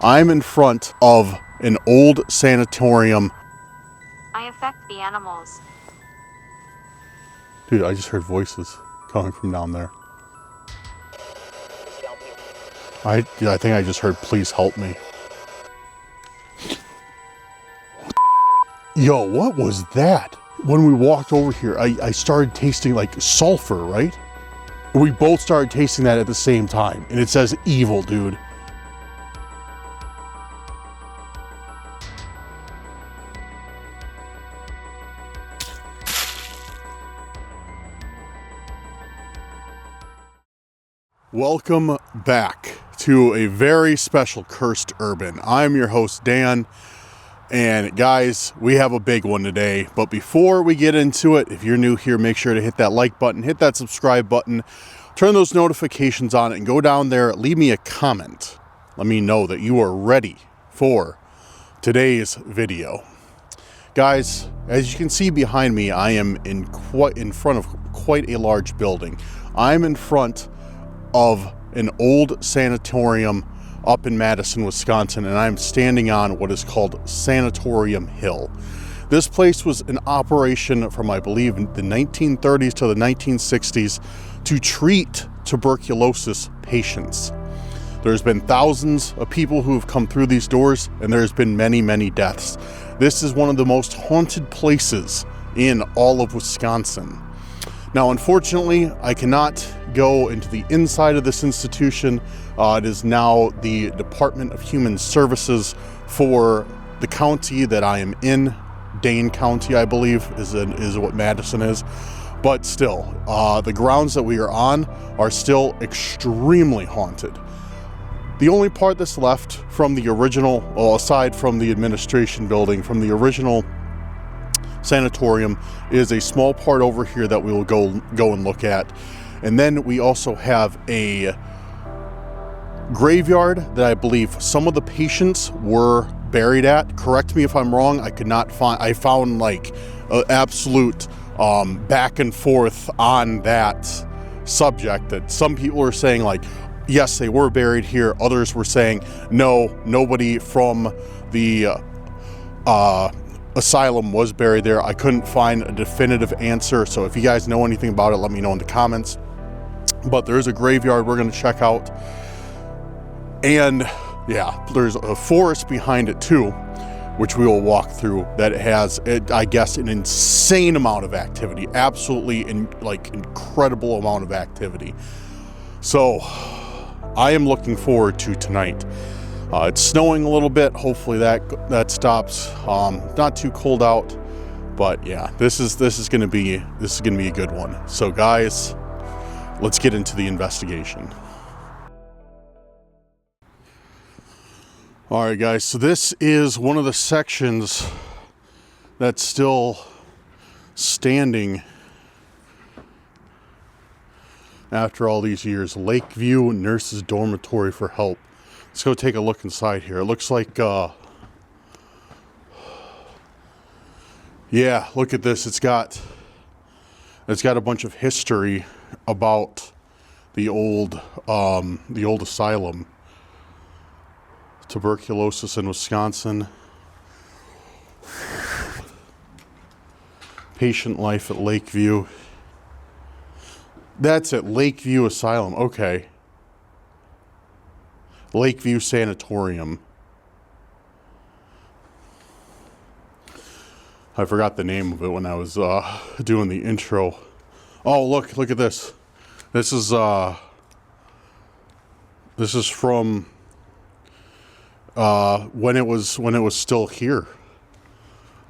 I'm in front of an old sanatorium. I affect the animals. Dude, I just heard voices coming from down there. I think I just heard, please help me. Yo, what was that? When we walked over here, I started tasting like sulfur, right? We both started tasting that at the same time, and it says evil, dude. Welcome back to a very special Cursed Urban. I'm your host, Dan, and guys, we have a big one today. But before we get into it, if you're new here, make sure to hit that like button, hit that subscribe button, turn those notifications on, and go down there, leave me a comment. Let me know that you are ready for today's video. Guys, as you can see behind me, I am in front of quite a large building. I'm in front of an old sanatorium up in Madison, Wisconsin, and I'm standing on what is called Sanatorium Hill. This place was in operation from, I believe, the 1930s to the 1960s to treat tuberculosis patients. There's been thousands of people who have come through these doors, and there's been many, many deaths. This is one of the most haunted places in all of Wisconsin. Now, unfortunately, I cannot go into the inside of this institution. It is now the Department of Human Services for the county that I am in. Dane County, I believe, is what Madison is. But still, the grounds that we are on are still extremely haunted. The only part that's left from the original, well, aside from the administration building, from the original sanatorium, is a small part over here that we will go and look at. And then we also have a graveyard that I believe some of the patients were buried at. Correct me if I'm wrong. I could not find, I found like absolute back and forth on that subject, that some people are saying like, yes, they were buried here. Others were saying, no, nobody from the asylum was buried there. I couldn't find a definitive answer, so if you guys know anything about it, let me know in the comments. But there's a graveyard we're going to check out, and yeah, there's a forest behind it too, which we will walk through, that has, I guess, an insane amount of activity. Absolutely incredible amount of activity. So I am looking forward to tonight. It's snowing a little bit. Hopefully that stops. Not too cold out, but yeah, this is gonna be a good one. So guys, let's get into the investigation. All right, guys. So this is one of the sections that's still standing after all these years. Lakeview Nurses Dormitory for Help. Let's go take a look inside here. It looks like, yeah, look at this. It's got a bunch of history about the old asylum. Tuberculosis in Wisconsin. Patient life at Lakeview. That's at Lakeview Asylum. Okay. Lakeview Sanatorium. I forgot the name of it when I was doing the intro. Oh, look at this. This is from when it was still here.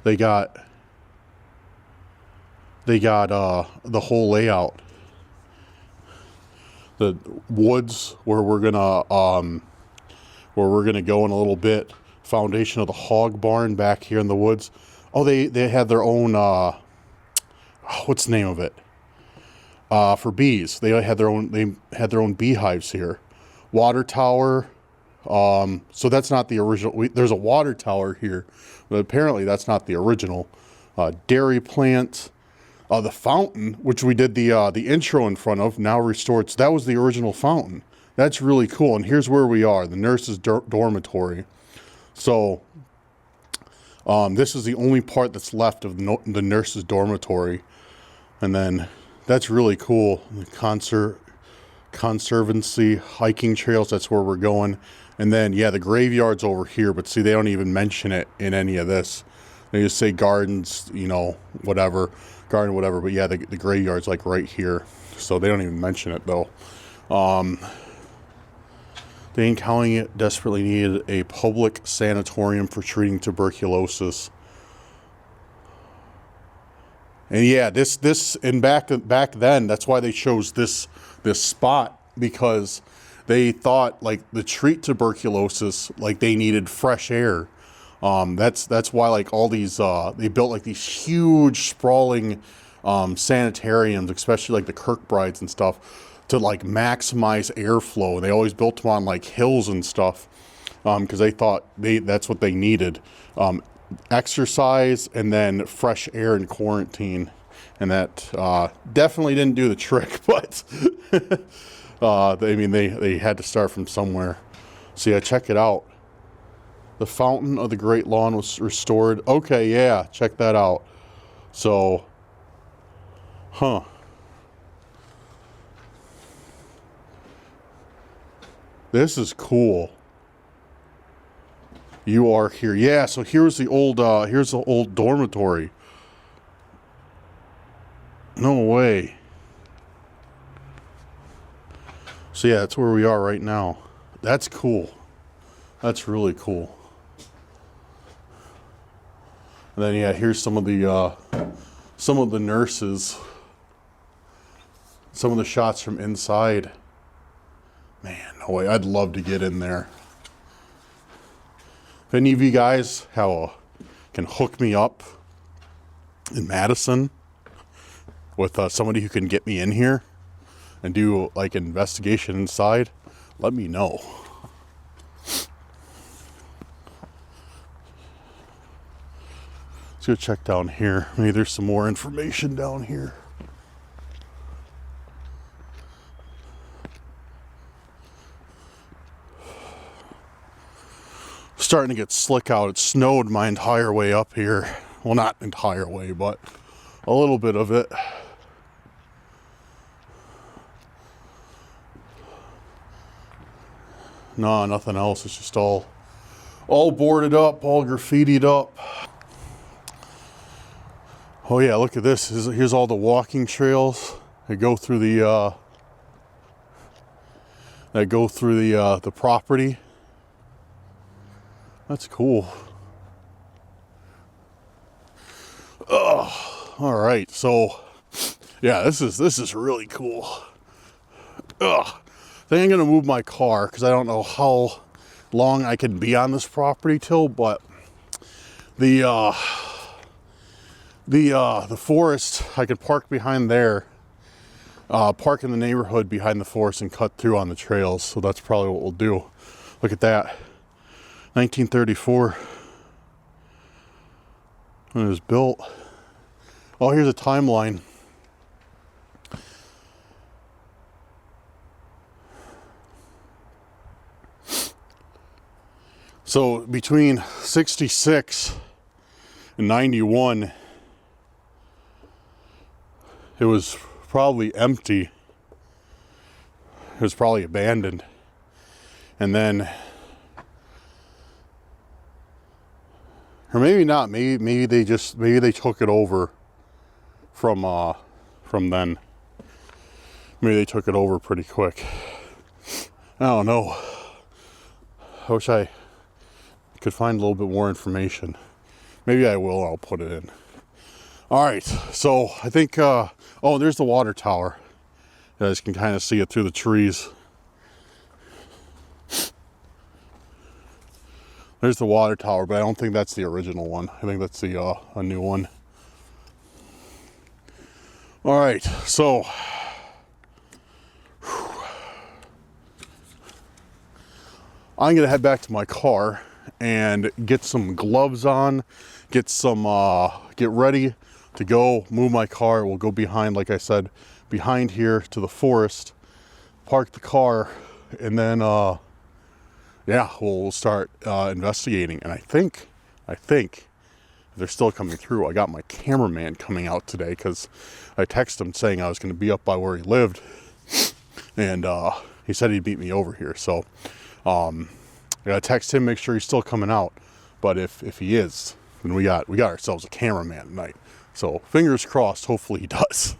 They got the whole layout. The woods where we're gonna go in a little bit. Foundation of the hog barn back here in the woods. Oh, they had their own what's the name of it? For bees. They had their own beehives here. Water tower. So that's not the original. There's a water tower here, but apparently that's not the original. Dairy plant. The fountain, which we did the intro in front of, now restored. So that was the original fountain. That's really cool. And here's where we are, the nurses' dormitory. So this is the only part that's left of the nurses' dormitory. And then that's really cool. The conservancy hiking trails, that's where we're going. And then, yeah, the graveyard's over here, but see, they don't even mention it in any of this. They just say gardens, you know, whatever, garden, whatever. But yeah, the graveyard's like right here. So they don't even mention it though. Dane County desperately needed a public sanatorium for treating tuberculosis. And yeah, and back then, that's why they chose this spot, because they thought, like, to treat tuberculosis, like, they needed fresh air. That's why, like, all these they built like these huge sprawling sanitariums, especially like the Kirkbrides and stuff, to like maximize airflow. They always built them on like hills and stuff, because they thought that's what they needed. Exercise and then fresh air in quarantine, and that definitely didn't do the trick, but I mean, they had to start from somewhere. So yeah, check it out. The fountain of the Great Lawn was restored. Okay, yeah, check that out. So, this is cool. You are here. Yeah, so here's the old dormitory. No way. So yeah, that's where we are right now. That's cool. That's really cool. And then yeah, here's some of the nurses. Some of the shots from inside. Man, no way. I'd love to get in there. If any of you guys can hook me up in Madison with somebody who can get me in here and do like an investigation inside, let me know. Let's go check down here. Maybe there's some more information down here. Starting to get slick out. It snowed my entire way up here. Well, not entire way, but a little bit of it. No, nothing else. It's just all boarded up, all graffitied up. Oh yeah, look at this. Here's all the walking trails that go through the property. That's cool. Oh, all right. So, yeah, this is really cool. Ugh. I think I'm gonna move my car because I don't know how long I can be on this property till, but the forest, I could park behind there, park in the neighborhood behind the forest and cut through on the trails. So that's probably what we'll do. Look at that. 1934 when it was built. Oh, here's a timeline. So between 66 and 91, it was probably empty. It was probably abandoned. And then, or maybe not, maybe they took it over from then. Maybe they took it over pretty quick. I don't know. I wish I could find a little bit more information. Maybe I will. I'll put it in. All right. So I think. Oh, there's the water tower. You guys can kind of see it through the trees. There's the water tower, but I don't think that's the original one. I think that's a new one. All right. So. I'm gonna head back to my car and get some gloves on, get ready to go, move my car. We'll go behind, like I said, behind here to the forest, park the car, and then yeah, we'll start investigating. And I think they're still coming through. I got my cameraman coming out today because I texted him saying I was going to be up by where he lived, and he said he'd meet me over here. So I gotta text him, make sure he's still coming out. But if he is, then we got ourselves a cameraman tonight. So fingers crossed, hopefully he does.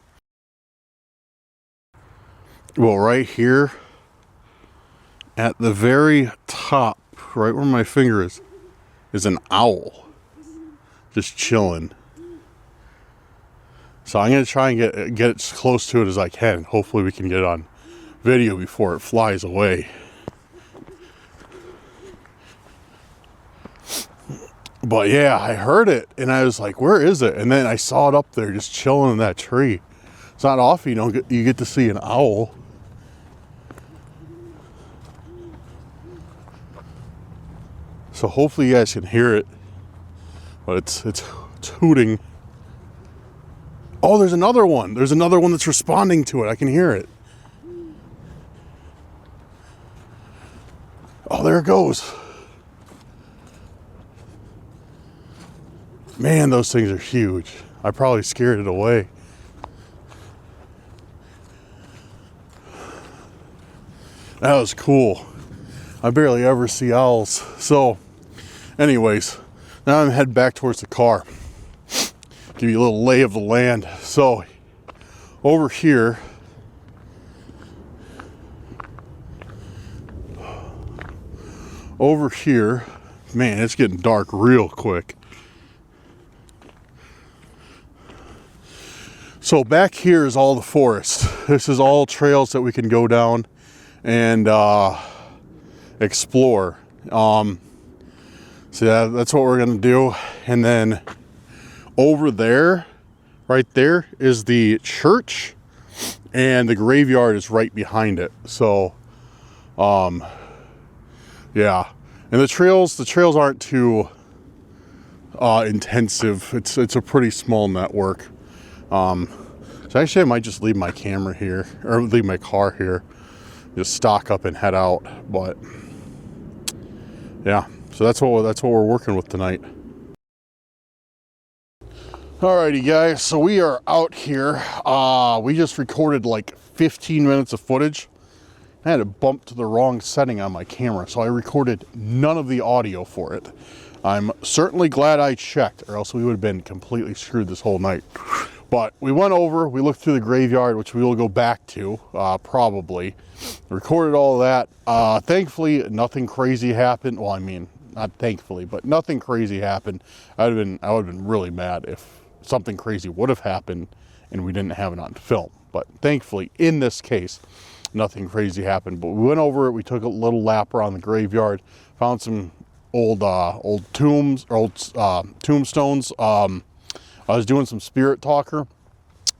Well, right here at the very top, right where my finger is an owl just chilling. So I'm gonna try and get as close to it as I can. Hopefully we can get it on video before it flies away. But yeah, I heard it and I was like, where is it? And then I saw it up there just chilling in that tree. It's not often you get to see an owl. So hopefully you guys can hear it. But it's hooting. Oh, there's another one. There's another one that's responding to it. I can hear it. Oh, there it goes. Man, those things are huge. I probably scared it away. That was cool. I barely ever see owls. So, anyways, now I'm heading back towards the car. Give you a little lay of the land. So, over here, man, it's getting dark real quick. So back here is all the forest. This is all trails that we can go down and explore. So yeah, that's what we're gonna do. And then over there, right there, is the church, and the graveyard is right behind it. So, yeah. And the trails aren't too intensive. It's a pretty small network. So actually I might just leave my camera here, or leave my car here, just stock up and head out. But yeah, so that's what we're working with tonight. Alrighty guys, so we are out here. We just recorded like 15 minutes of footage. I had it bumped to the wrong setting on my camera, so I recorded none of the audio for it. I'm certainly glad I checked, or else we would have been completely screwed this whole night. But we went over, we looked through the graveyard, which we will go back to, probably. Recorded all of that. Thankfully, nothing crazy happened. Well, I mean, not thankfully, but nothing crazy happened. I would have been really mad if something crazy would have happened and we didn't have it on film. But thankfully, in this case, nothing crazy happened. But we went over it, we took a little lap around the graveyard, found some old tombstones. I was doing some spirit talker,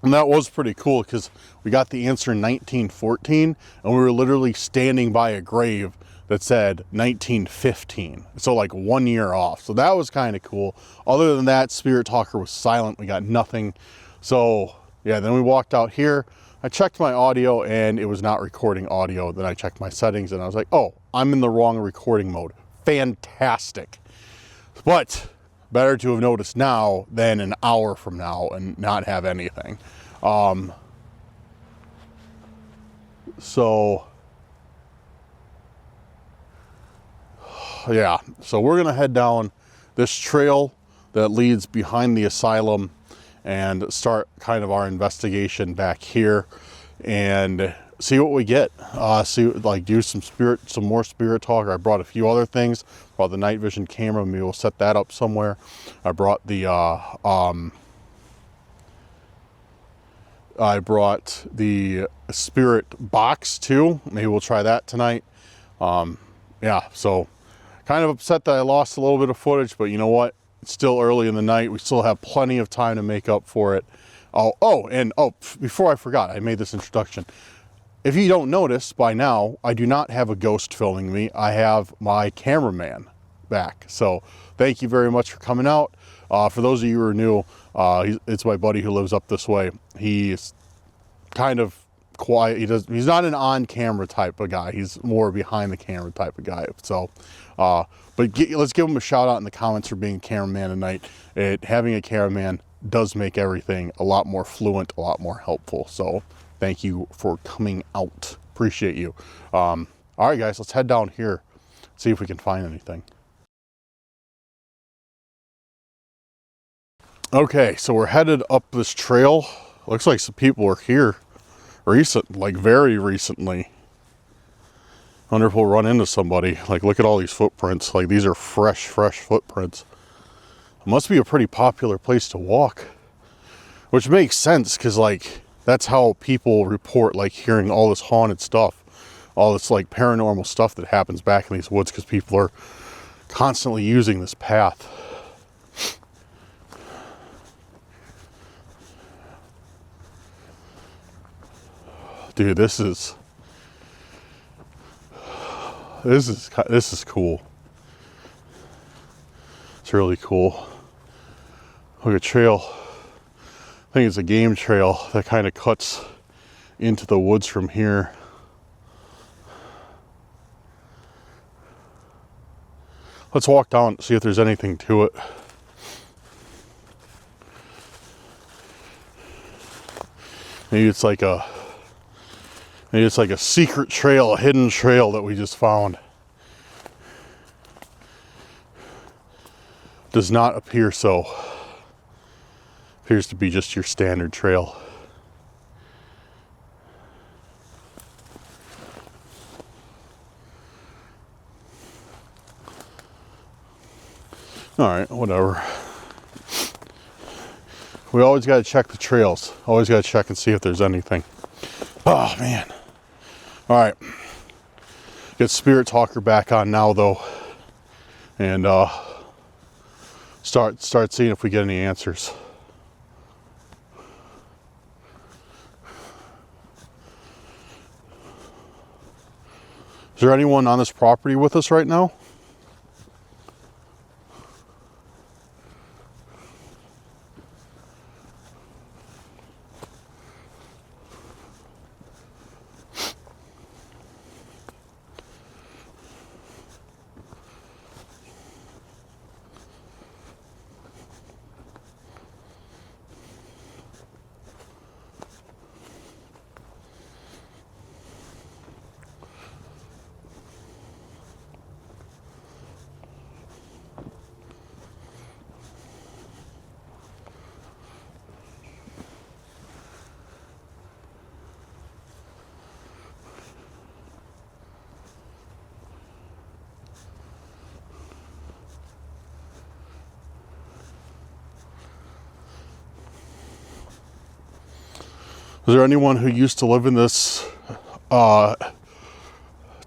and that was pretty cool because we got the answer in 1914, and we were literally standing by a grave that said 1915. So like 1 year off. So that was kind of cool. Other than that, spirit talker was silent. We got nothing. So yeah, then we walked out here. I checked my audio and it was not recording audio. Then I checked my settings and I was like, oh, I'm in the wrong recording mode. Fantastic. But better to have noticed now than an hour from now and not have anything. So yeah, so we're gonna head down this trail that leads behind the asylum and start kind of our investigation back here and see what we get. Do some more spirit talk. I brought a few other things. Brought the night vision camera. Maybe we'll set that up somewhere. I brought the spirit box too. Maybe we'll try that tonight. Yeah, so kind of upset that I lost a little bit of footage, but you know what? It's still early in the night. We still have plenty of time to make up for it. Before I forgot, I made this introduction. If you don't notice by now, I do not have a ghost filming me. I have my cameraman back. So thank you very much for coming out. For those of you who are new, it's my buddy who lives up this way. He's kind of quiet. He's not an on-camera type of guy. He's more behind the camera type of guy. So, but let's give him a shout out in the comments for being a cameraman tonight. Having a cameraman does make everything a lot more fluent, a lot more helpful. So thank you for coming out. Appreciate you. All right, guys, let's head down here, see if we can find anything. Okay, so we're headed up this trail. Looks like some people are here very recently. Wonder if we'll run into somebody. Like, look at all these footprints. Like, these are fresh footprints. It must be a pretty popular place to walk, which makes sense because, like, that's how people report, like, hearing all this haunted stuff, all this, like, paranormal stuff that happens back in these woods, because people are constantly using this path. Dude, this is cool. It's really cool. Look at trail. I think it's a game trail that kind of cuts into the woods from here. Let's walk down and see if there's anything to it. Maybe it's like a secret trail, a hidden trail that we just found. Does not appear so. Appears to be just your standard trail. All right, whatever. We always got to check the trails. Always got to check and see if there's anything. Oh, man. All right. Get Spirit Talker back on now, though. And start seeing if we get any answers. Is there anyone on this property with us right now? Is there anyone who used to live in this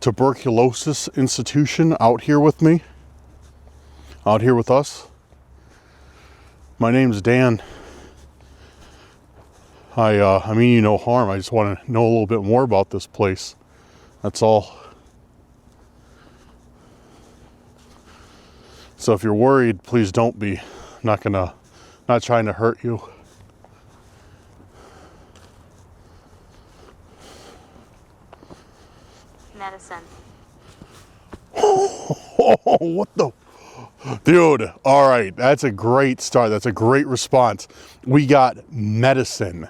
tuberculosis institution out here with me? Out here with us? My name's Dan. I mean you no harm. I just want to know a little bit more about this place. That's all. So if you're worried, please don't be. I'm not trying to hurt you. Medicine. Oh, what the? Dude, all right. That's a great start. That's a great response. We got medicine.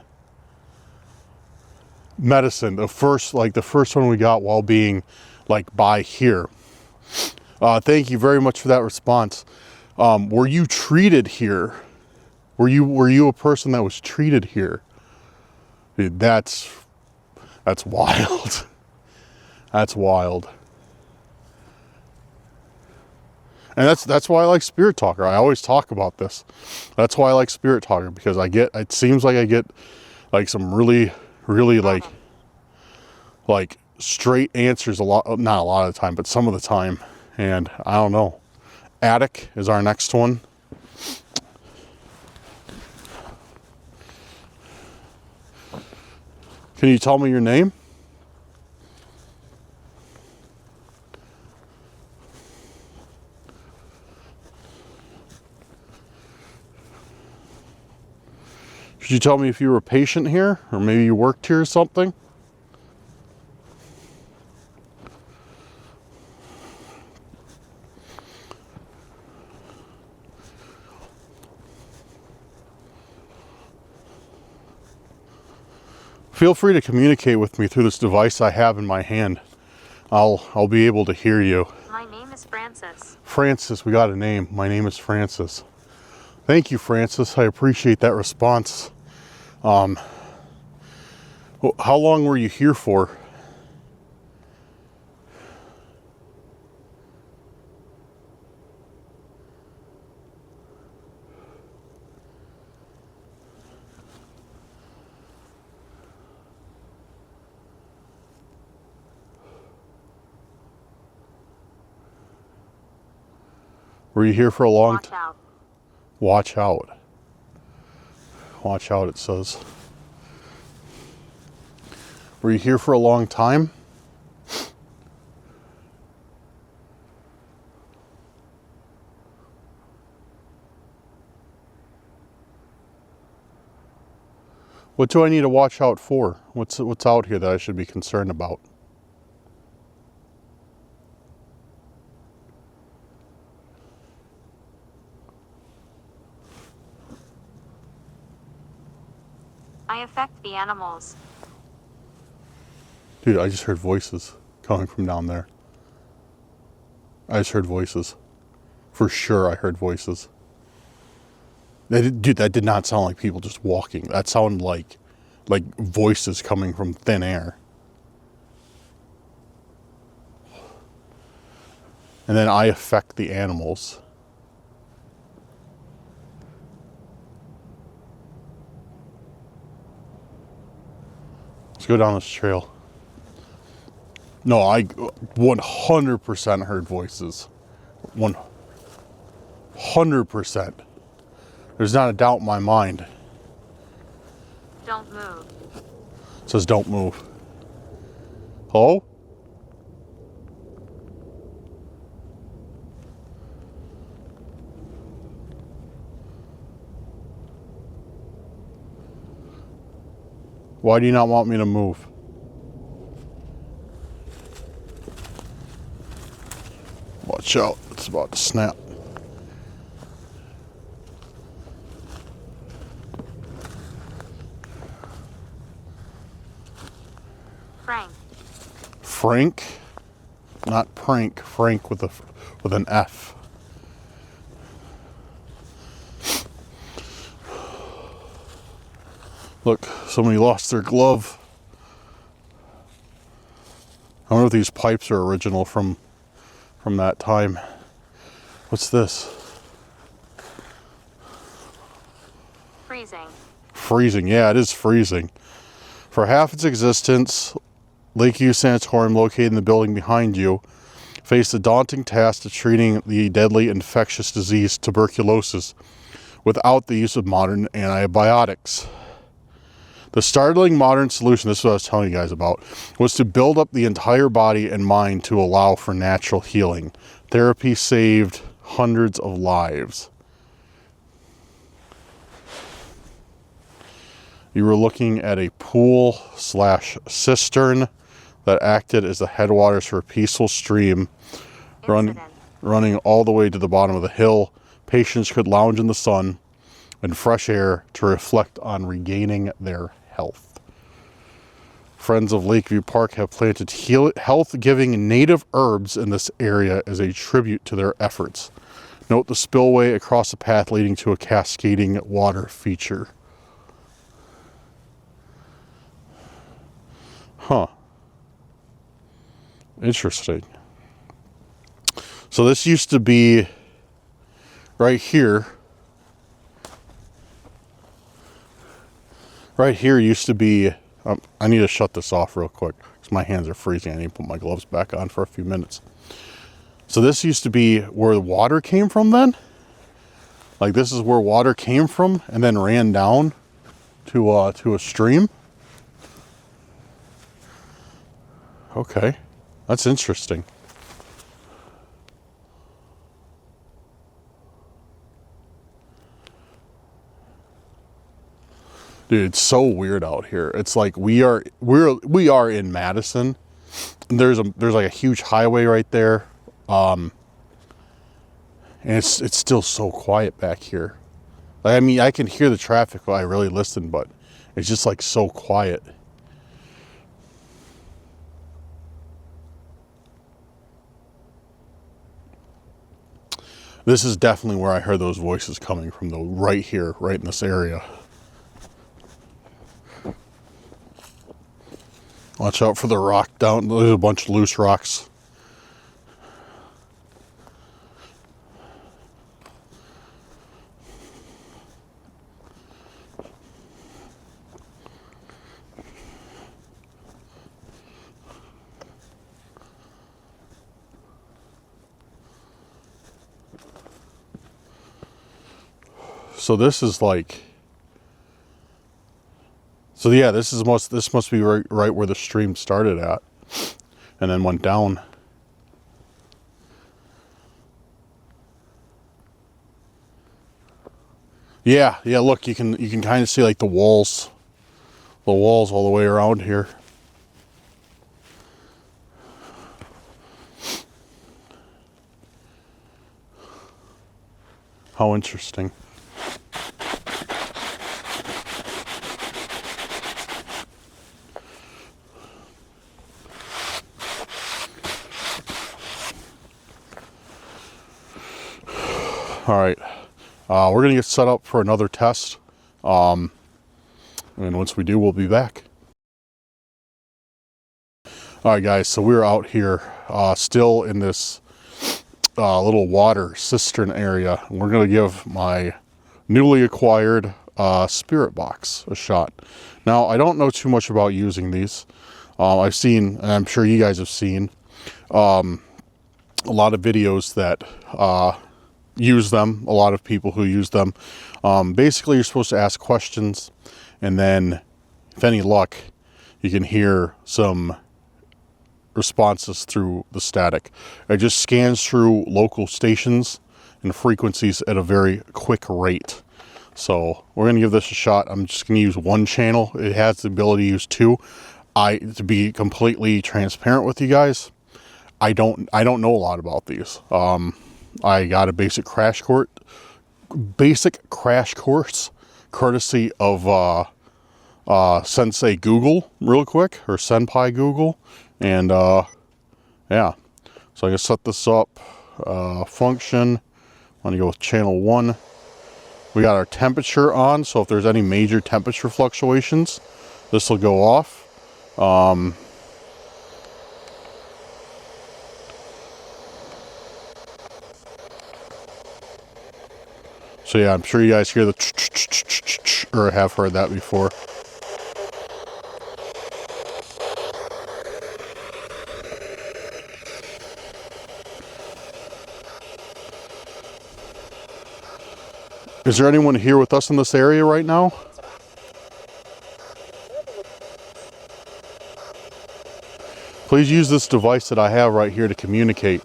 Medicine. The first one we got while being like by here. Thank you very much for that response. Were you treated here? Were you a person that was treated here? Dude, that's wild. That's wild. And that's why I like Spirit Talker. I always talk about this. That's why I like Spirit Talker, because it seems like I get like some really like straight answers not a lot of the time, but some of the time. And I don't know. Attic is our next one. Can you tell me your name? Could you tell me if you were a patient here, or maybe you worked here or something? Feel free to communicate with me through this device I have in my hand. I'll be able to hear you. My name is Francis. Francis, we got a name. My name is Francis. Thank you, Francis. I appreciate that response. How long were you here for? Were you here for a long time? Watch out. Watch out. Watch out, it says. Were you here for a long time? What do I need to watch out for? What's out here that I should be concerned about? I affect the animals. Dude, I just heard voices coming from down there. I just heard voices. For sure I heard voices. Dude, that did not sound like people just walking. That sounded like voices coming from thin air. And then I affect the animals. Let's go down this trail. No, I 100% heard voices. 100%. There's not a doubt in my mind. Don't move. It says don't move. Hello? Why do you not want me to move? Watch out, it's about to snap. Frank. Frank? Not prank, Frank with an F. Look, somebody lost their glove. I wonder if these pipes are original from that time. What's this? Freezing. Freezing, yeah, it is freezing. For half its existence, Lakeview Sanatorium, located in the building behind you, faced the daunting task of treating the deadly infectious disease tuberculosis without the use of modern antibiotics. The startling modern solution, this is what I was telling you guys about, was to build up the entire body and mind to allow for natural healing. Therapy saved hundreds of lives. You were looking at a pool/cistern that acted as the headwaters for a peaceful stream running all the way to the bottom of the hill. Patients could lounge in the sun and fresh air to reflect on regaining their health. Friends of Lakeview Park have planted health-giving native herbs in this area as a tribute to their efforts. Note the spillway across the path leading to a cascading water feature. Huh. Interesting. So this used to be right here. Right here used to be, I need to shut this off real quick because my hands are freezing. I need to put my gloves back on for a few minutes. So this used to be where the water came from then. Like this is where water came from and then ran down to a stream. Okay, that's interesting. Dude, it's so weird out here. It's like we are in Madison. There's like a huge highway right there. And it's still so quiet back here. Like, I mean, I can hear the traffic while I really listen, but it's just like so quiet. This is definitely where I heard those voices coming from, though, right here, right in this area. Watch out for the rock down. There's a bunch of loose rocks. So this is like, so yeah, this must be right where the stream started at, and then went down. Yeah, look, you can kind of see like the walls all the way around here. How interesting. All right, we're gonna get set up for another test, and once we do, we'll be back. All right, guys, so we're out here still in this little water cistern area. We're gonna give my newly acquired spirit box a shot. Now, I don't know too much about using these. I've seen, and I'm sure you guys have seen, a lot of videos that use them, a lot of people who use them. Basically, you're supposed to ask questions, and then, if any luck, you can hear some responses through the static. It just scans through local stations and frequencies at a very quick rate. So we're gonna give this a shot. I'm just gonna use one channel. It has the ability to use two. To be completely transparent with you guys, I don't know a lot about these. I got a basic crash course courtesy of Sensei Google real quick, or Senpai Google, and yeah. So I'm gonna set this up. Function. I'm gonna go with channel 1. We got our temperature on, so if there's any major temperature fluctuations, this will go off. So yeah, I'm sure you guys hear the or have heard that before. Is there anyone here with us in this area right now? Please use this device that I have right here to communicate.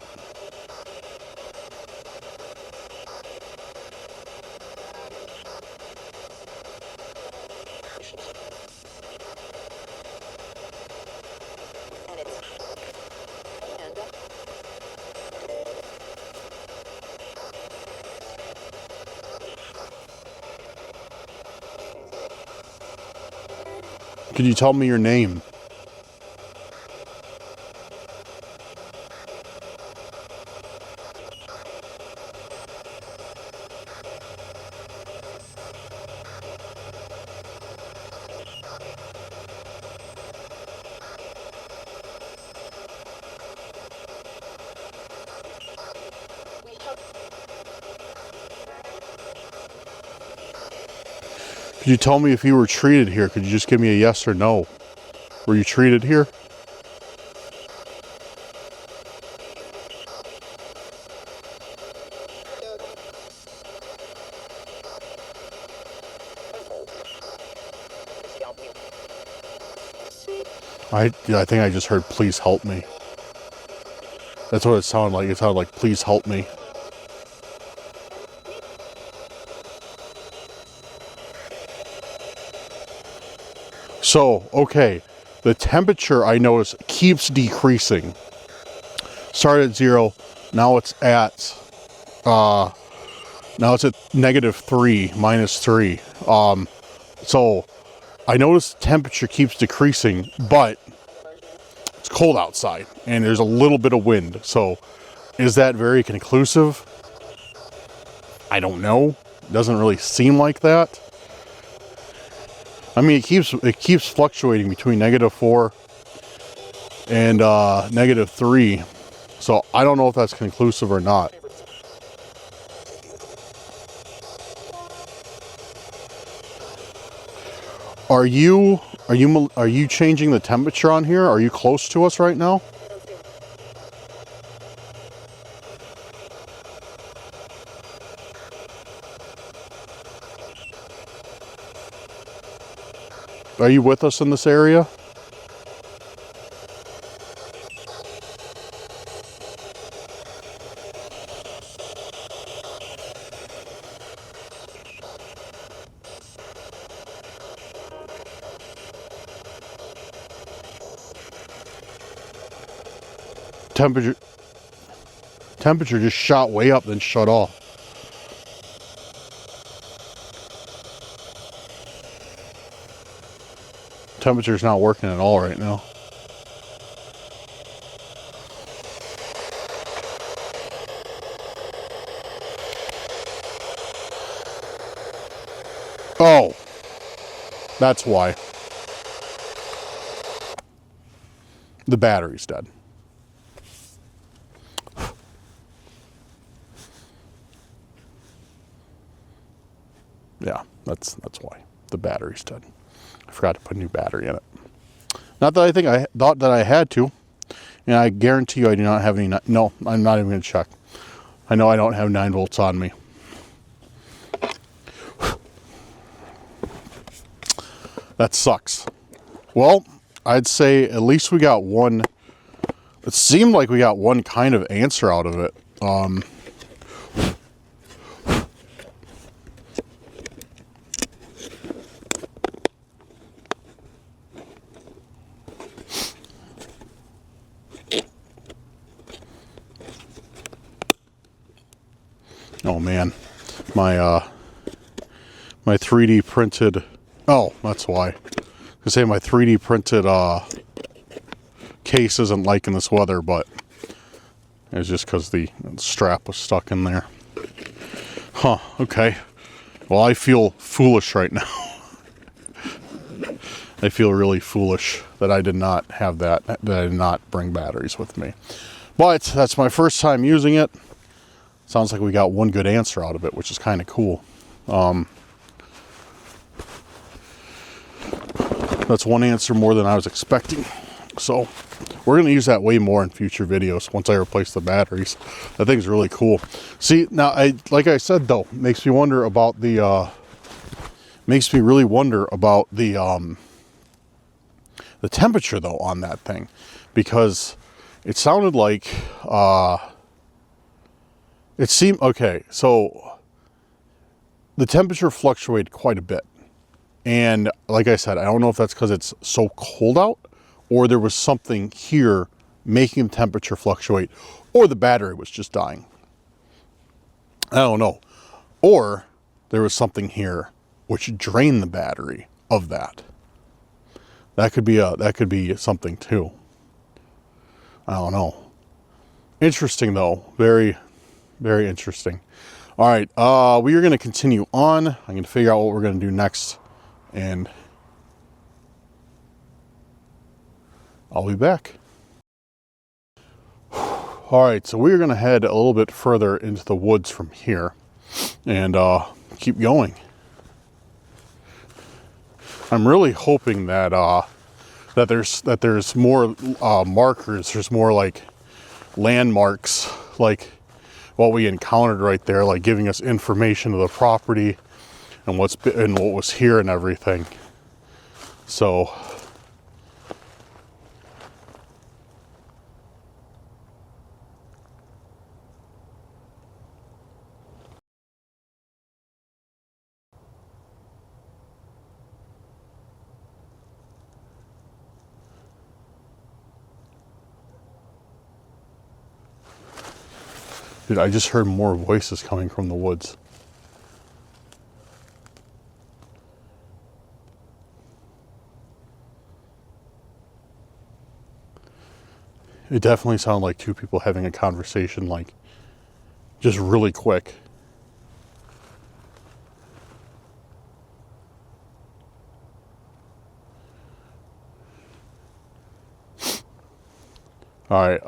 Could you tell me your name? Could you tell me if you were treated here? Could you just give me a yes or no? Were you treated here? I think I just heard, please help me. That's what it sounded like. It sounded like, please help me. So, okay, the temperature I notice keeps decreasing. Started at 0, now it's at -3, -3. So I notice the temperature keeps decreasing, but it's cold outside and there's a little bit of wind. So is that very conclusive? I don't know. It doesn't really seem like that. I mean, it keeps fluctuating between -4 and -3. So I don't know if that's conclusive or not. Are you changing the temperature on here? Are you close to us right now? Are you with us in this area? Temperature just shot way up, then shut off. Temperature's not working at all right now. Oh, that's why. The battery's dead. Yeah, that's why. The battery's dead. I forgot to put a new battery in it. Not that I think I thought that I had to. And I guarantee you I do not have any... No, I'm not even going to check. I know I don't have 9 volts on me. That sucks. Well, I'd say at least we got one... It seemed like we got one kind of answer out of it. Oh man, my 3D printed. Oh, that's why. I say my 3D printed case isn't liking this weather, but it's just because the strap was stuck in there. Huh. Okay. Well, I feel foolish right now. I feel really foolish that I did not have that. That I did not bring batteries with me. But that's my first time using it. Sounds like we got one good answer out of it, which is kind of cool. That's one answer more than I was expecting. So we're going to use that way more in future videos once I replace the batteries. That thing's really cool. See, now, like I said, though, makes me wonder about the... makes me really wonder about the temperature, though, on that thing. Because it sounded like... it seemed... Okay, so... The temperature fluctuated quite a bit. And like I said, I don't know if that's because it's so cold out, or there was something here making the temperature fluctuate, or the battery was just dying. I don't know. Or there was something here which drained the battery of that. That could be something too. I don't know. Interesting though. Very, very interesting. All right, we are going to continue on. I'm going to figure out what we're going to do next, and I'll be back. All right, so we're going to head a little bit further into the woods from here and keep going. I'm really hoping that that there's more markers. There's more like landmarks, like what we encountered right there, like giving us information of the property and what was here and everything. So dude, I just heard more voices coming from the woods. It definitely sounded like two people having a conversation, like, just really quick. All right,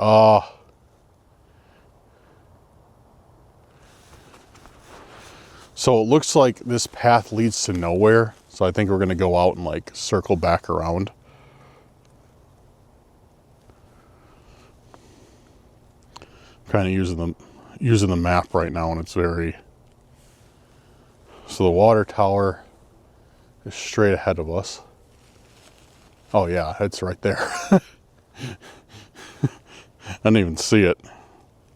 so it looks like this path leads to nowhere. So I think we're gonna go out and like circle back around. Kind of using the map right now, and it's very. So the water tower is straight ahead of us. Oh yeah, it's right there. I didn't even see it.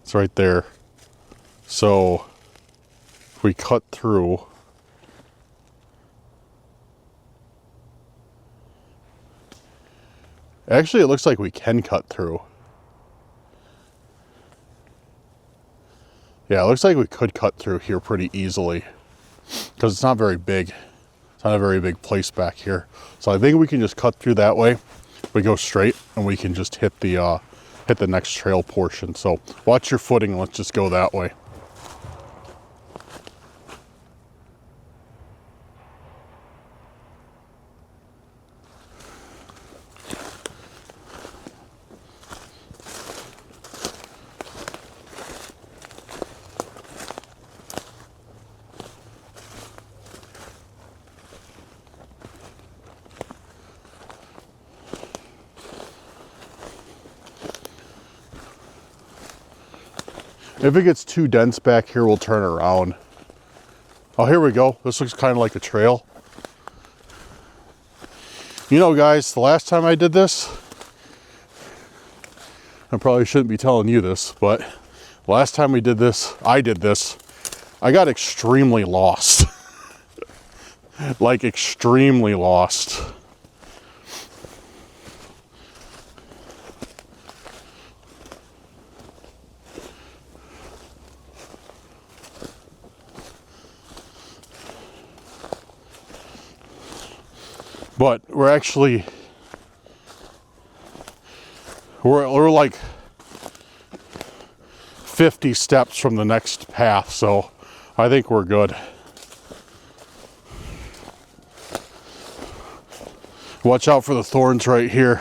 It's right there. So if we cut through. Actually, it looks like we can cut through. Yeah, it looks like we could cut through here pretty easily because it's not very big. It's not a very big place back here. So I think we can just cut through that way. We go straight and we can just hit the next trail portion. So watch your footing. Let's just go that way. If it gets too dense back here, we'll turn around. Oh, here we go. This looks kind of like a trail. You know, guys, the last time I did this, I probably shouldn't be telling you this, but last time I did this, I got extremely lost. Like extremely lost. But we're like 50 steps from the next path, so I think we're good. Watch out for the thorns right here.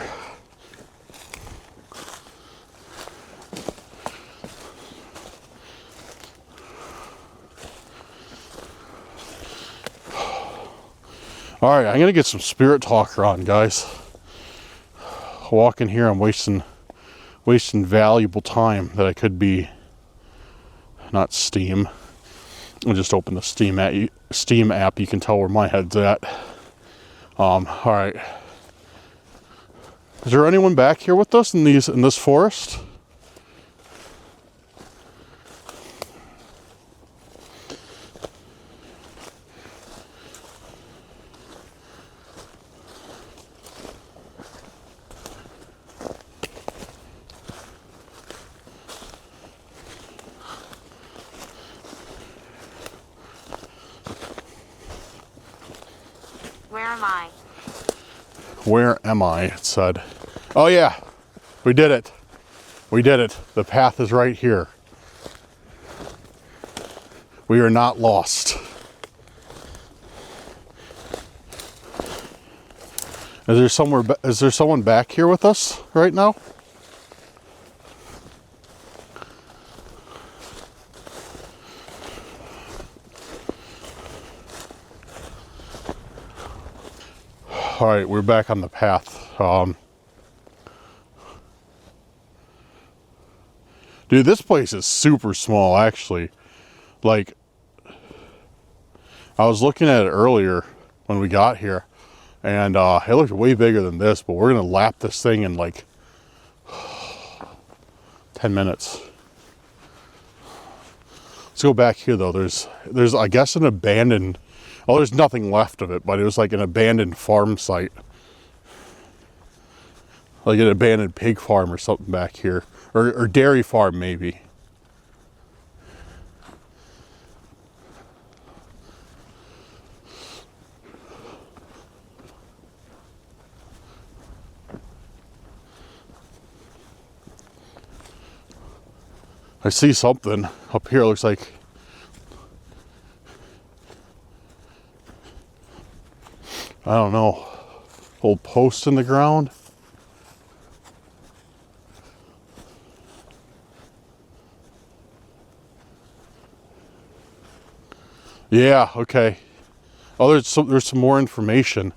All right, I'm gonna get some spirit talker on, guys. Walking here, I'm wasting valuable time that I could be. Not Steam. I'll just open the Steam app. You can tell where my head's at. All right. Is there anyone back here with us in this forest? Where am I? Where am I? It said. Oh yeah, we did it. We did it. The path is right here. We are not lost. Is there someone back here with us right now? All right, we're back on the path. Dude, this place is super small, actually. Like, I was looking at it earlier when we got here, and it looked way bigger than this, but we're gonna lap this thing in like 10 minutes. Let's go back here though. There's I guess an abandoned, oh, there's nothing left of it, but it was like an abandoned farm site. Like an abandoned pig farm or something back here. Or dairy farm maybe. I see something up here. Looks like I don't know, old post in the ground. Yeah, okay. Oh, there's some more information.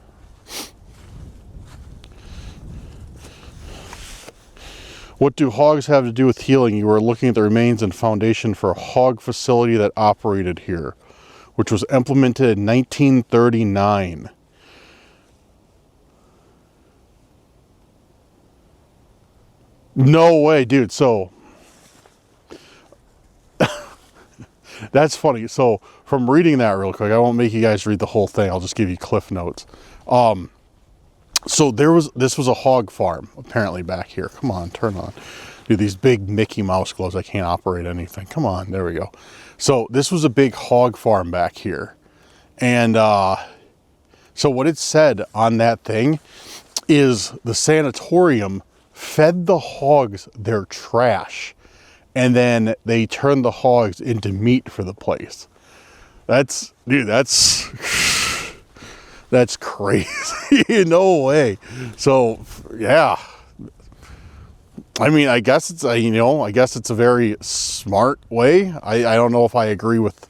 What do hogs have to do with healing? You are looking at the remains and foundation for a hog facility that operated here, which was implemented in 1939. No way, dude. So that's funny. So from reading that real quick, I won't make you guys read the whole thing. I'll just give you cliff notes. So this was a hog farm apparently back here. Come on, turn on. Dude, these big Mickey Mouse gloves, I can't operate anything. Come on, there we go. So this was a big hog farm back here. And so what it said on that thing is the sanatorium fed the hogs their trash, and then they turned the hogs into meat for the place. That's crazy. No way. So yeah, I mean, I guess it's a very smart way. I don't know if I agree with,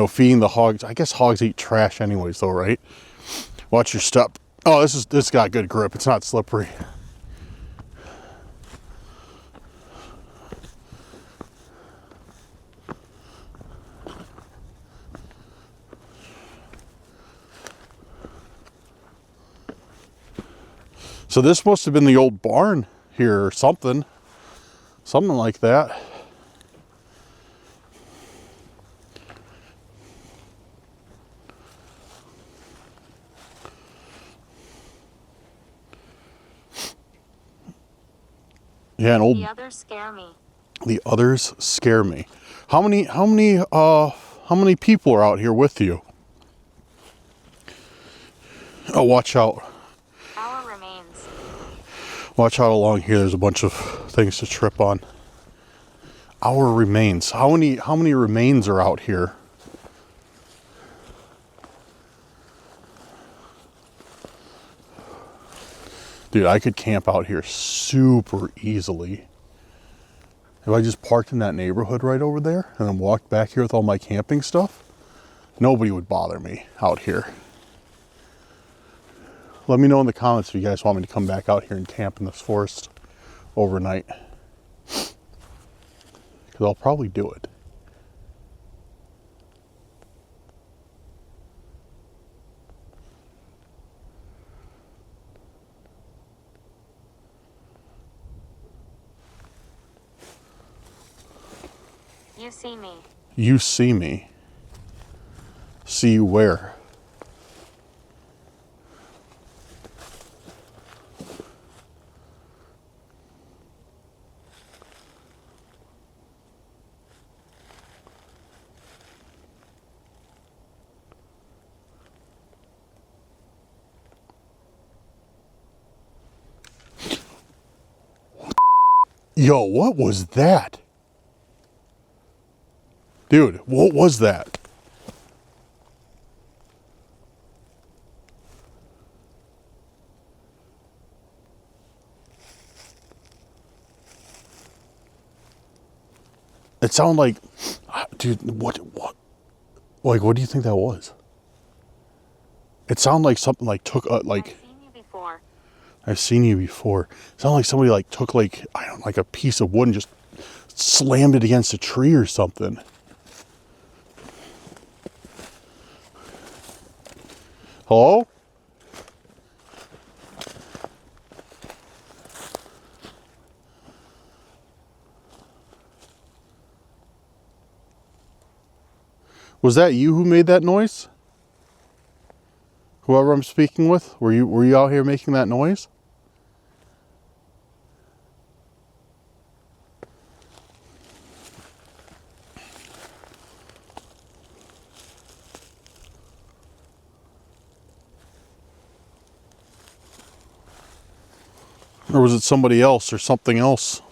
feeding the hogs. I guess hogs eat trash anyways, though, right? Watch your step. Oh, this got good grip. It's not slippery. So this must have been the old barn here or something like that. Yeah, an old. The others scare me. The others scare me. How many people are out here with you? Oh, watch out. Our remains. Watch out along here. There's a bunch of things to trip on. Our remains. How many remains are out here? Dude, I could camp out here super easily. If I just parked in that neighborhood right over there and then walked back here with all my camping stuff, nobody would bother me out here. Let me know in the comments if you guys want me to come back out here and camp in this forest overnight. Because I'll probably do it. You see me. You see me. See you where? Yo, what was that? Dude, what was that? It sounded like, dude, what, like, what do you think that was? It sounded like something like took a, like. I've seen you before. I've seen you before. It sounded like somebody like took like, I don't know, like a piece of wood and just slammed it against a tree or something. Hello? Was that you who made that noise? Whoever I'm speaking with, were you out here making that noise? Or was it somebody else or something else?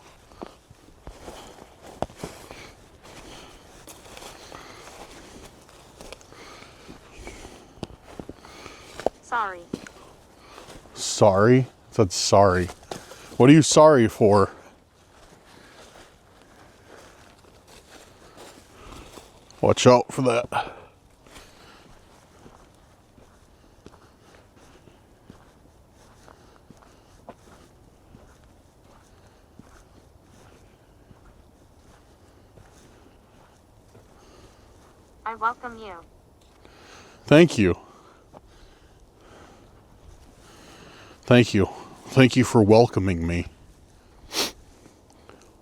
Sorry. Sorry? It said sorry. What are you sorry for? Watch out for that. I welcome you. Thank you. Thank you. Thank you for welcoming me.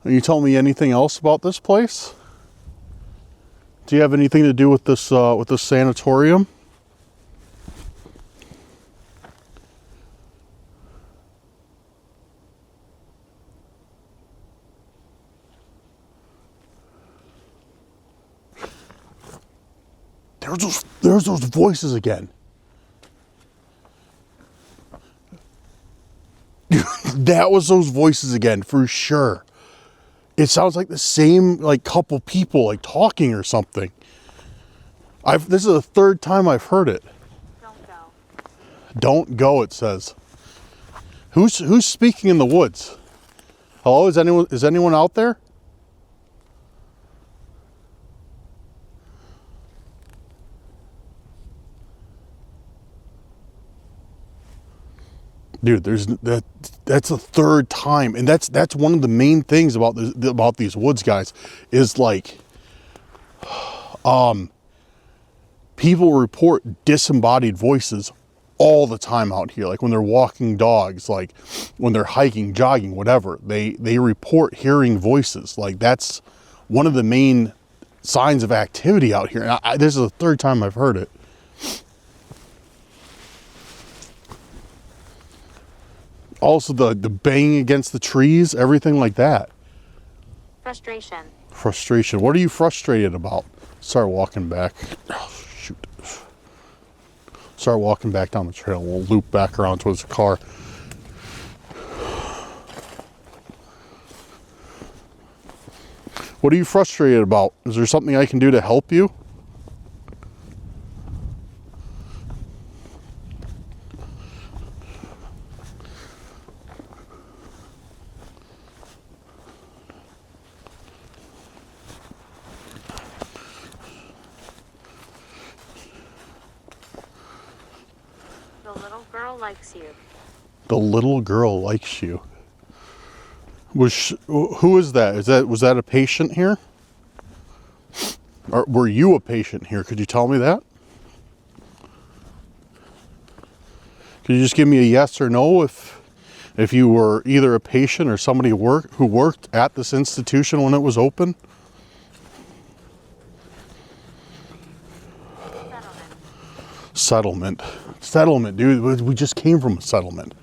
Can you tell me anything else about this place? Do you have anything to do with this sanatorium? There's those voices again. That was those voices again, for sure. It sounds like the same like couple people like talking or something. This is the third time I've heard it. Don't go. Don't go, it says. Who's speaking in the woods? Hello, is anyone out there? Dude, that's the third time, and that's one of the main things about these woods, guys, is like people report disembodied voices all the time out here, like when they're walking dogs, like when they're hiking, jogging, whatever, they report hearing voices. Like that's one of the main signs of activity out here, and this is the third time I've heard it. Also, the banging against the trees, everything like that. Frustration. Frustration. What are you frustrated about? Start walking back. Oh, shoot. Start walking back down the trail. We'll loop back around towards the car. What are you frustrated about? Is there something I can do to help you? The little girl likes you. The little girl likes you. Who is that? Was that a patient here? Or were you a patient here? Could you tell me that? Could you just give me a yes or no if you were either a patient or somebody who worked at this institution when it was open? Settlement. Settlement, dude. We just came from a settlement.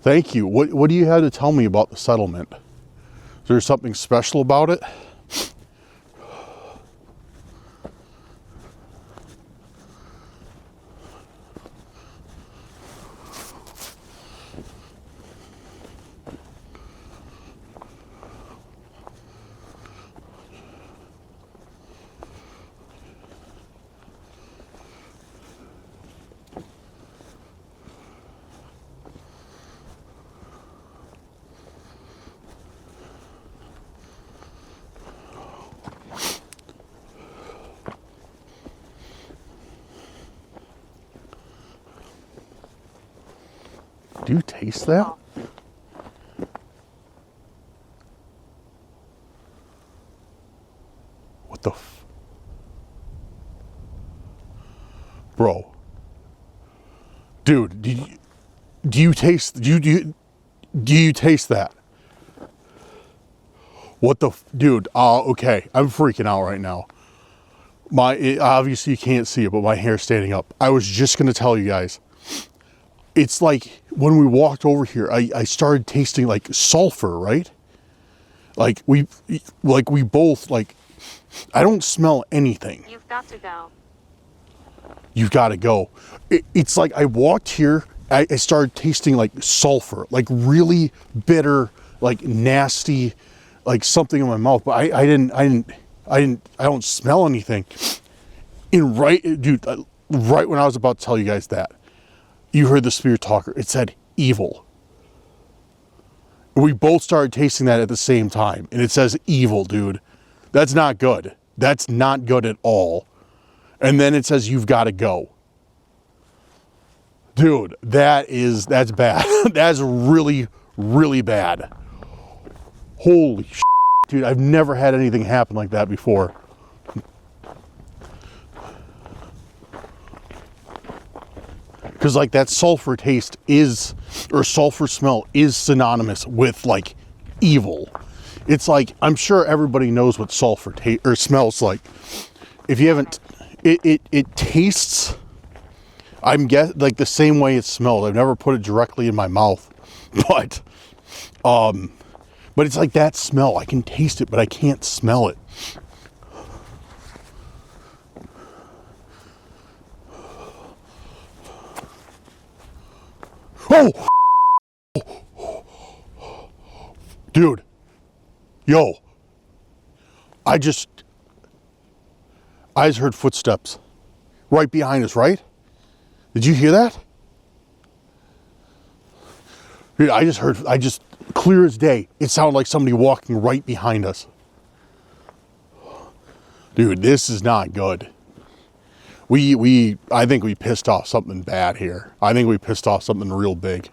Thank you. What do you have to tell me about the settlement? Is there something special about it? Do you taste that? What the Bro. Dude, do you taste that? What the dude, okay. I'm freaking out right now. Obviously you can't see it, but my hair's standing up. I was just going to tell you guys. It's like when we walked over here, I started tasting like sulfur, right? Like we both like, I don't smell anything. You've got to go. You've got to go. It's like I walked here, I started tasting like sulfur, like really bitter, like nasty, like something in my mouth. But I don't smell anything. Right when I was about to tell you guys that, you heard the spirit talker. It said evil. We both started tasting that at the same time. And it says evil, dude. That's not good. That's not good at all. And then it says you've got to go. Dude, that's bad. That's really, really bad. Holy shit, dude. I've never had anything happen like that before. Because like that sulfur taste is, or sulfur smell is synonymous with like evil. It's like, I'm sure everybody knows what sulfur or smells like. If you haven't, it tastes, I'm guess like the same way it smells. I've never put it directly in my mouth, but it's like that smell. I can taste it, but I can't smell it. Oh! Dude. Yo. I just heard footsteps right behind us, right? Did you hear that? Dude, I just clear as day. It sounded like somebody walking right behind us. Dude, this is not good. I think we pissed off something bad here. I think we pissed off something real big.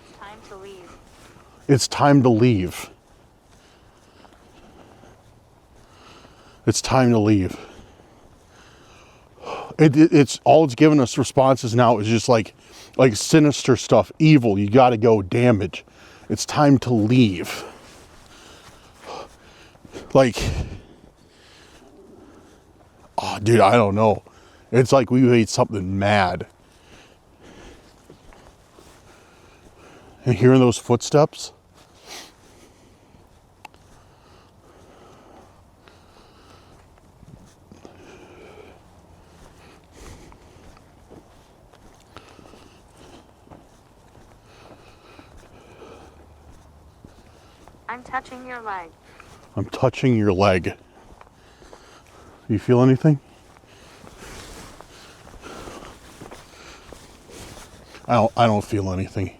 It's time to leave. It's time to leave. It's time to leave. It's all it's given us responses now is just like sinister stuff, evil, you gotta go, damage. It's time to leave. Like, oh, dude, I don't know. It's like we made something mad. And hearing those footsteps, I'm touching your leg. I'm touching your leg. Do you feel anything? I don't feel anything.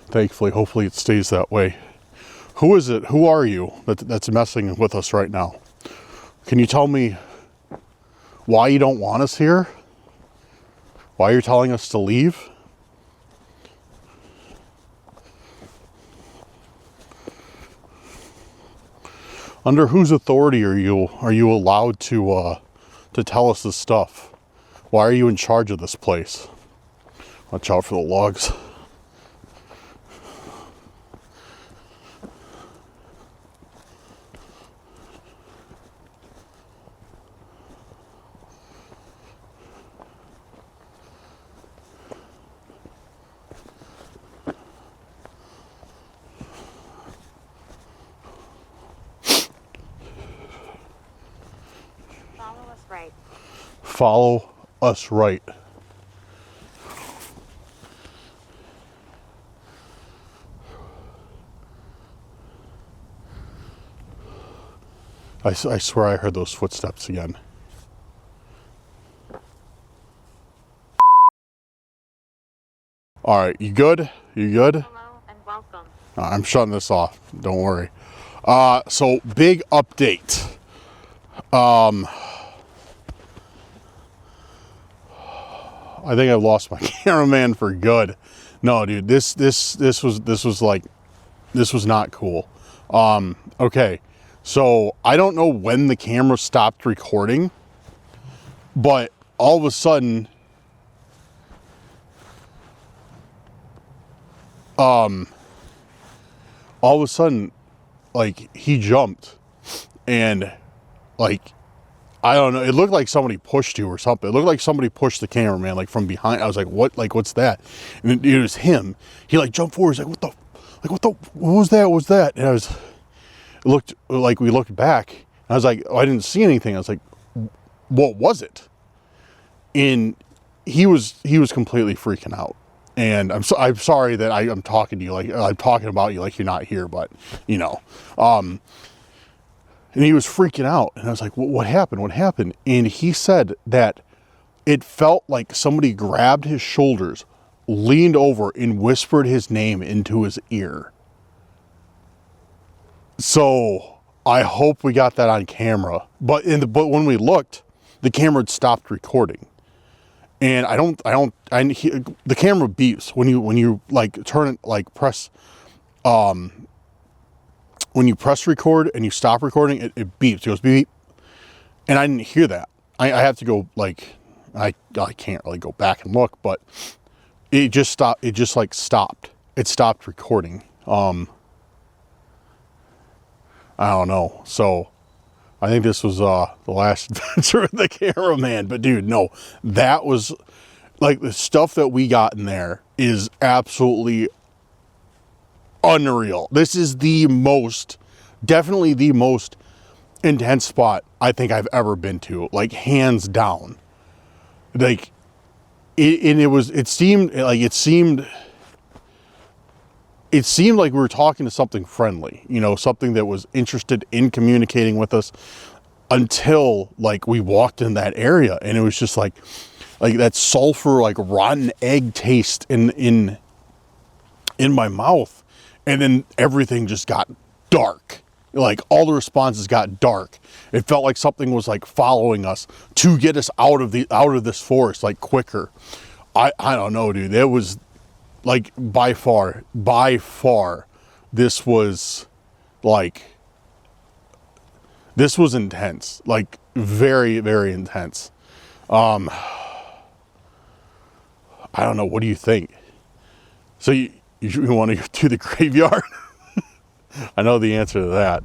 Thankfully, hopefully it stays that way. Who is it? Who are you that's messing with us right now? Can you tell me why you don't want us here? Why you're telling us to leave? Under whose authority are you allowed to tell us this stuff? Why are you in charge of this place? Watch out for the logs. Follow us right. Follow us right. I swear I heard those footsteps again. All right, you good? You good? Hello and welcome. I'm shutting this off. Don't worry. So big update. I think I've lost my cameraman for good. No, dude, this was not cool. Okay. So I don't know when the camera stopped recording, but all of a sudden, like he jumped and like, I don't know. It looked like somebody pushed you or something. It looked like somebody pushed the cameraman like from behind. I was like, what? Like, what's that? And it was him. He like jumped forward. He's like, what was that? What was that? And it looked like we looked back. And I was like, oh, I didn't see anything. I was like, what was it? And he was completely freaking out. And I'm sorry that I'm talking to you like I'm talking about you like you're not here, but you know, and he was freaking out. And I was like, what happened? What happened? And he said that it felt like somebody grabbed his shoulders, leaned over and whispered his name into his ear. So I hope we got that on camera. But when we looked, the camera had stopped recording. And the camera beeps when you like turn it, like press, when you press record and you stop recording, it beeps. It goes beep. And I didn't hear that. I have to go, like, I can't really go back and look, but it just stopped. It just like stopped. It stopped recording. I don't know. So I think this was the last adventure with the cameraman. But dude, no, that was like the stuff that we got in there is absolutely unreal. This is definitely the most intense spot I think I've ever been to, like hands down. Like it seemed like we were talking to something friendly, you know, something that was interested in communicating with us, until like we walked in that area and it was just like that sulfur, like rotten egg taste in my mouth. And then everything just got dark. Like all the responses got dark. It felt like something was like following us to get us out of this forest like quicker. I don't know, dude. It was like by far, this was intense. Like very, very intense. I don't know. What do you think? So you want to go to the graveyard? I know the answer to that.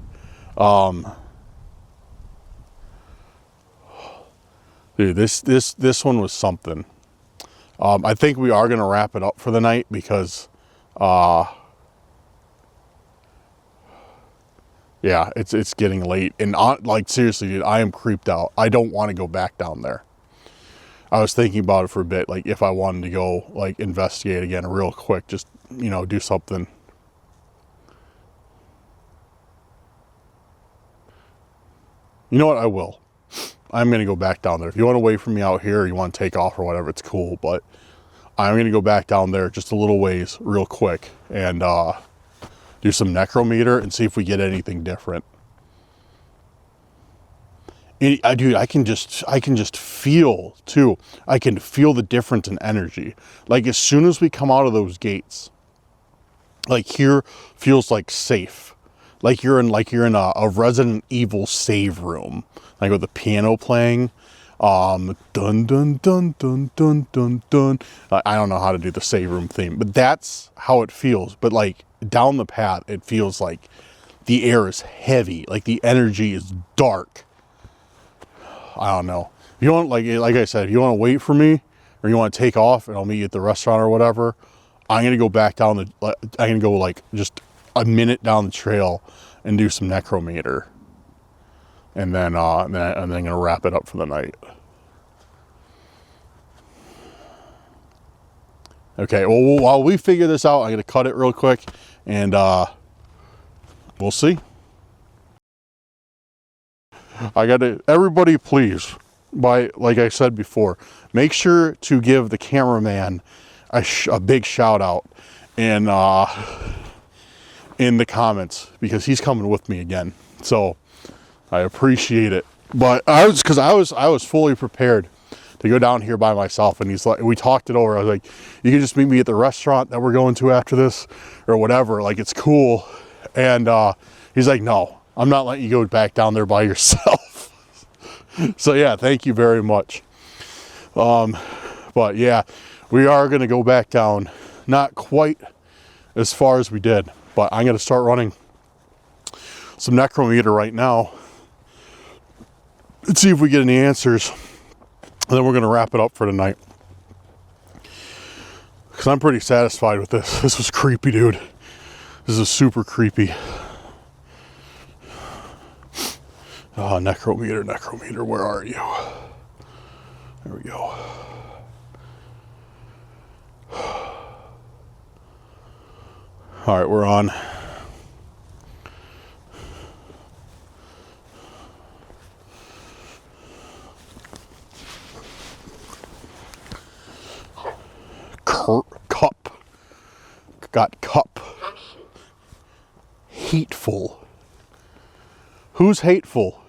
Dude, this one was something. I think we are going to wrap it up for the night because, yeah, it's getting late. And like, seriously, dude, I am creeped out. I don't want to go back down there. I was thinking about it for a bit, like if I wanted to go like investigate again real quick, just, you know, do something. You know what? I will. I'm going to go back down there. If you want to wait for me out here, or you want to take off or whatever, it's cool. But I'm going to go back down there just a little ways real quick and do some necrometer and see if we get anything different. And, dude, I can just feel too. I can feel the difference in energy. Like as soon as we come out of those gates, like here feels like safe. Like you're in a Resident Evil save room, like with the piano playing, dun dun dun dun dun dun dun. I don't know how to do the save room theme, but that's how it feels. But like down the path, it feels like the air is heavy, like the energy is dark. I don't know. If you want, like I said, if you want to wait for me, or you want to take off, and I'll meet you at the restaurant or whatever, I'm gonna go back down I'm gonna go like just a minute down the trail and do some necrometer, and then I'm gonna wrap it up for the night. Okay, well, while we figure this out, I'm gonna cut it real quick, and we'll see. Everybody please, like I said before, make sure to give the cameraman a big shout out and in the comments, because he's coming with me again. So I appreciate it. But I was fully prepared to go down here by myself, and he's like, we talked it over. I was like, you can just meet me at the restaurant that we're going to after this or whatever, like it's cool. And he's like, no, I'm not letting you go back down there by yourself. So yeah, thank you very much. But yeah, we are going to go back down, not quite as far as we did, but I'm going to start running some necrometer right now and see if we get any answers. And then we're going to wrap it up for tonight, because I'm pretty satisfied with this. This was creepy, dude. This is super creepy. Oh, necrometer, where are you? There we go. All right, we're on. Cup. Got cup. Hateful. Who's hateful?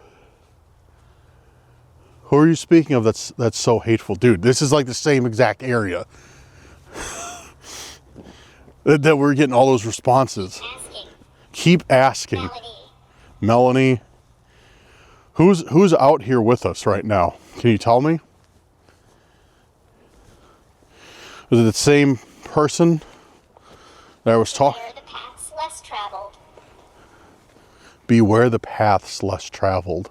Who are you speaking of that's so hateful? Dude, this is like the same exact area that we're getting all those responses. Asking. Keep asking. Melanie. Melanie. Who's out here with us right now? Can you tell me? Is it the same person that I was talking? Beware the paths less traveled. Beware the paths less traveled.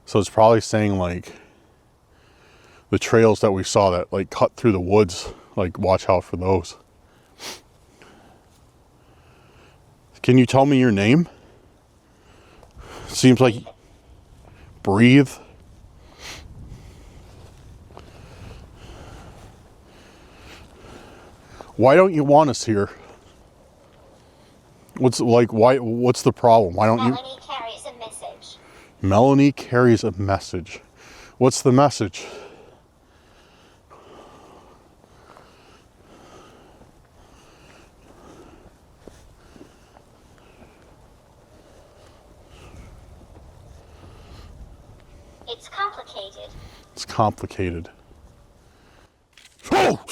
So it's probably saying like the trails that we saw that like cut through the woods, like watch out for those. Can you tell me your name? Seems like breathe. Why don't you want us here? What's the problem? Why don't you? Melanie carries a message. Melanie carries a message. What's the message? It's complicated. It's complicated. Oh!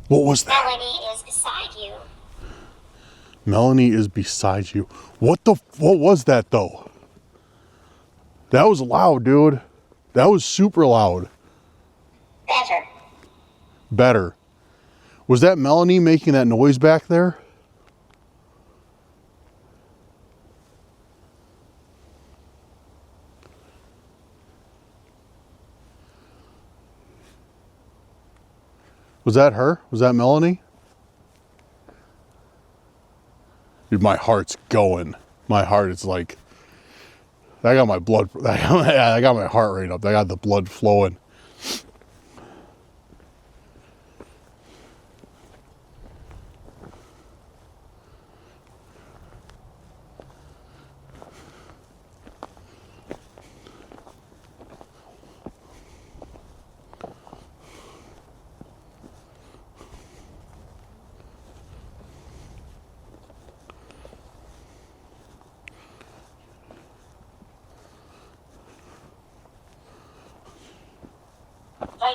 What was that? Melanie is beside you. Melanie is beside you. What was that though? That was loud, dude. That was super loud. Better. Better. Was that Melanie making that noise back there? Was that her? Was that Melanie? Dude, my heart's going. My heart is like, I got my blood, I got my heart rate up. I got the blood flowing.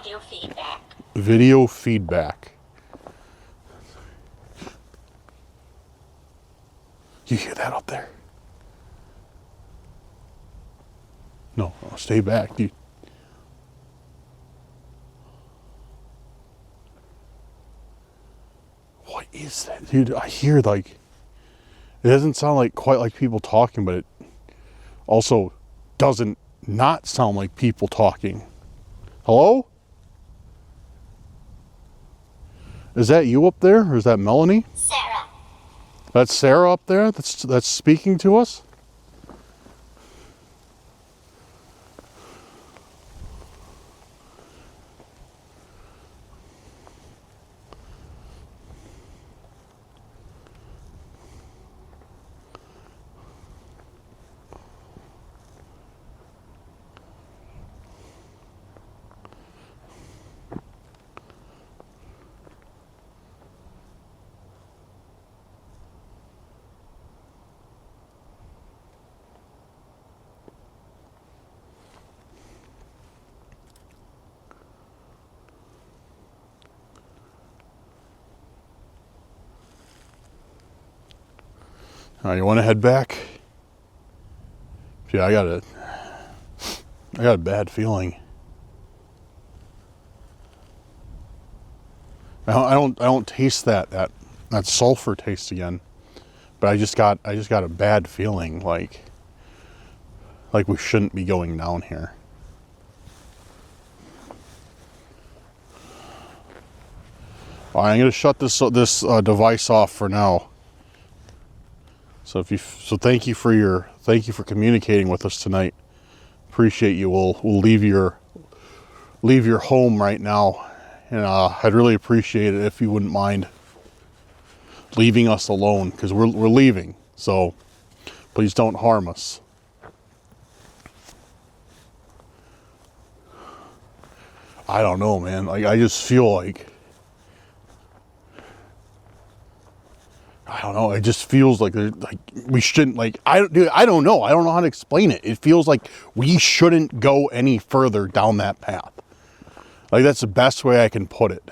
Video feedback. Video feedback. You hear that up there? No, stay back, dude. What is that? Dude, I hear like, it doesn't sound like quite like people talking, but it also doesn't not sound like people talking. Hello? Is that you up there, or is that Melanie? Sarah. That's Sarah up there that's speaking to us? All right, you want to head back? Yeah, I got a bad feeling. I don't taste that sulfur taste again, but I just got a bad feeling like we shouldn't be going down here. All right, I'm gonna shut this device off for now. So thank you for communicating with us tonight. Appreciate you. We'll leave your home right now, and I'd really appreciate it if you wouldn't mind leaving us alone, because we're leaving. So please don't harm us. I don't know, man. Like, I just feel like I don't know. It just feels like we shouldn't, like, I don't know. I don't know how to explain it. It feels like we shouldn't go any further down that path. Like, that's the best way I can put it.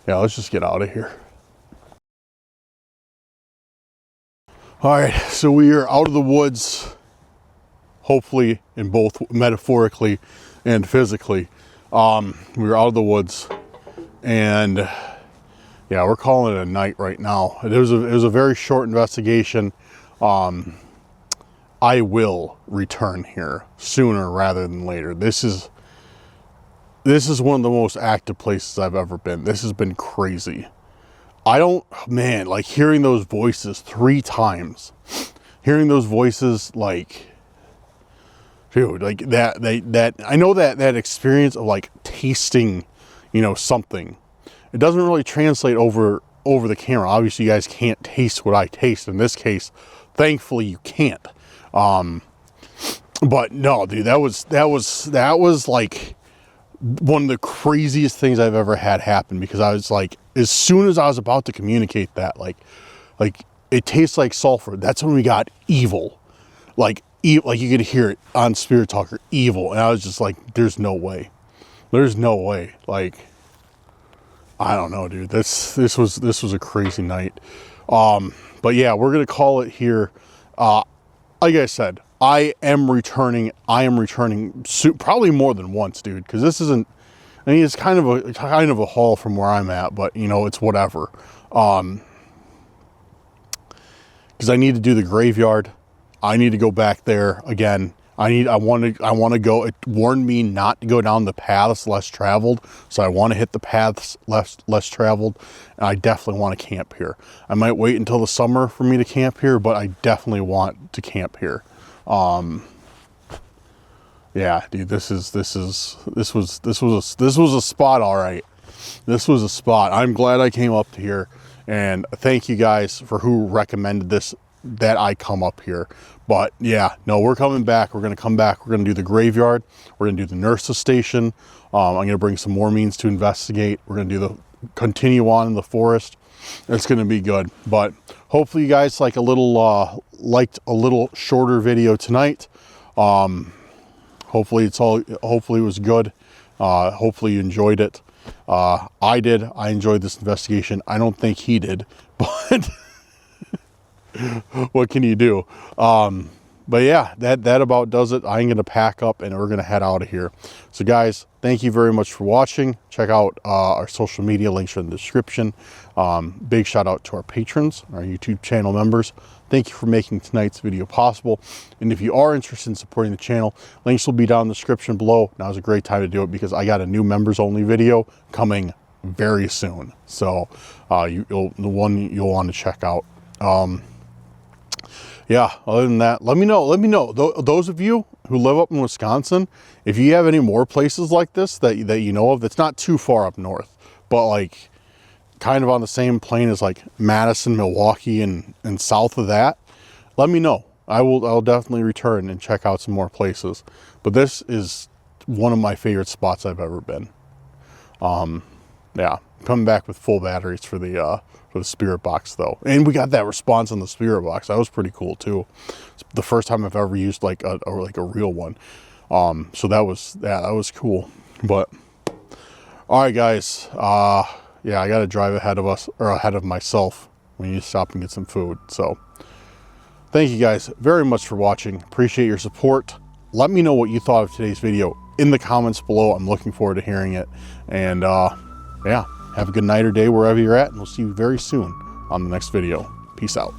Yeah, let's just get out of here. All right, so we are out of the woods, hopefully in both metaphorically and physically. We were out of the woods, and yeah, we're calling it a night right now. It was a very short investigation. I will return here sooner rather than later. This is one of the most active places I've ever been. This has been crazy. Man, like hearing those voices 3 times, hearing those voices, like, dude, like that I know that experience of like tasting, you know, something. It doesn't really translate over the camera. Obviously, you guys can't taste what I taste. In this case, thankfully, you can't. But no, dude, that was like one of the craziest things I've ever had happen, because I was like, as soon as I was about to communicate that, like it tastes like sulfur. That's when we got evil. Like you could hear it on Spirit Talker, evil. And I was just like, there's no way. There's no way. Like, I don't know, dude. This was a crazy night. But yeah, we're gonna call it here. Like I said, I am returning soon, probably more than once, dude, because this isn't, I mean, it's kind of a haul from where I'm at, but you know, it's whatever. Because I need to do the graveyard. I need to go back there again. I want to go. It warned me not to go down the paths less traveled, so I want to hit the paths less traveled, and I definitely want to camp here. I might wait until the summer for me to camp here, but I definitely want to camp here. Yeah, dude, this was a spot, all right. This was a spot. I'm glad I came up here, and thank you guys for who recommended this, that I come up here. But yeah, no, we're coming back. We're going to come back. We're going to do the graveyard. We're going to do the nurse's station. I'm going to bring some more means to investigate. We're going to continue on in the forest. It's going to be good. But hopefully you guys liked a little shorter video tonight. Hopefully it was good. Hopefully you enjoyed it. I did. I enjoyed this investigation. I don't think he did, but what can you do? But yeah, that about does it. I'm going to pack up and we're going to head out of here. So guys, thank you very much for watching. Check out our social media, links are in the description. Big shout out to our patrons, our YouTube channel members. Thank you for making tonight's video possible. And if you are interested in supporting the channel, links will be down in the description below. Now is a great time to do it because I got a new members only video coming very soon. So the one you'll want to check out. Yeah, other than that, let me know. Those of you who live up in Wisconsin, if you have any more places like this that you know of, that's not too far up north, but like kind of on the same plane as like Madison, Milwaukee, and south of that, let me know. I'll definitely return and check out some more places. But this is one of my favorite spots I've ever been. Yeah, coming back with full batteries for the spirit box though, and we got that response on the spirit box. That was pretty cool too. It's the first time I've ever used like a real one. So that was cool. But all right, guys. Yeah, I got to drive ahead of myself. We need to stop and get some food. So thank you guys very much for watching. Appreciate your support. Let me know what you thought of today's video in the comments below. I'm looking forward to hearing it. And yeah, have a good night or day wherever you're at, and we'll see you very soon on the next video. Peace out.